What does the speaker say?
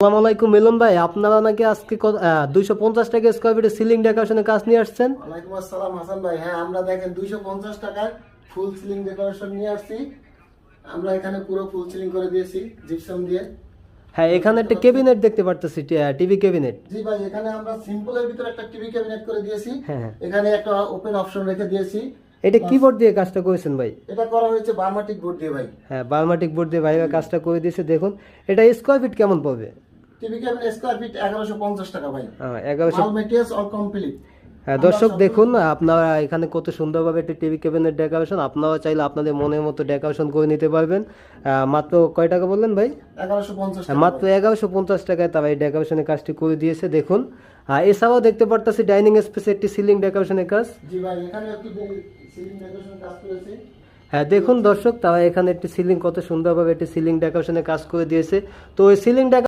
আসসালামু আলাইকুম মিলন ভাই, আপনারা নাকি আজকে 250 টাকা স্কয়ার ফিটে সিলিং ডেকোরেশনের কাজ নিয়ে আসছেন। ওয়ালাইকুম আসসালাম হাসান ভাই। হ্যাঁ, আমরা দেখেন 250 টাকার ফুল সিলিং ডেকোরেশন নিয়ে আসছি। আমরা এখানে পুরো ফুল সিলিং করে দিয়েছি জিপসাম দিয়ে। হ্যাঁ, এখানে একটা ক্যাবিনেট দেখতে পারতেছি, টিভি ক্যাবিনেট। জি ভাই, এখানে আমরা সিম্পলের ভিতরে একটা টিভি ক্যাবিনেট করে দিয়েছি। হ্যাঁ হ্যাঁ, এখানে একটা ওপেন অপশন রেখে দিয়েছি। এটা কিবোর্ড দিয়ে কাজটা করেছেন ভাই? এটা করা হয়েছে বার্মাটিক বোর্ড দিয়ে ভাই। হ্যাঁ, বায়োমেট্রিক বোর্ড দিয়ে ভাইবা কাজটা করে দিয়েছে। দেখুন এটা স্কয়ার ফিট কেমন পড়বে? টিভি ক্যাবিনেট স্কয়ার ফিট 1150 টাকা ভাই। 1100। All materials all complete. হ্যাঁ দর্শক দেখুন, আপনারা এখানে কত সুন্দরভাবে একটা টিভি ক্যাবিনেট ডেকোরেশন, আপনারা চাইলে আপনাদের মনের মতো ডেকোরেশন করে নিতে পারবেন। মাত্র কয় টাকা বললেন ভাই? 1150 হ্যাঁ, টাকা। মাত্র 1150 টাকায় তারা এই ডেকোরেশনের কাজটি করে দিয়েছে। দেখুন এছাড়াও দেখতে পারতেছি ডাইনিং স্পেসে একটি সিলিং ডেকোরেশনের কাজ। জি ভাই, এখানে একটু সিলিং ডেকোরেশন কাজ করেছি। হ্যাঁ দেখুন দর্শক, তারা এখানে একটি সিলিং, কত সুন্দরভাবে একটি সিলিং ডেকোরেশনের কাজ করে দিয়েছে। তো ওই সিলিং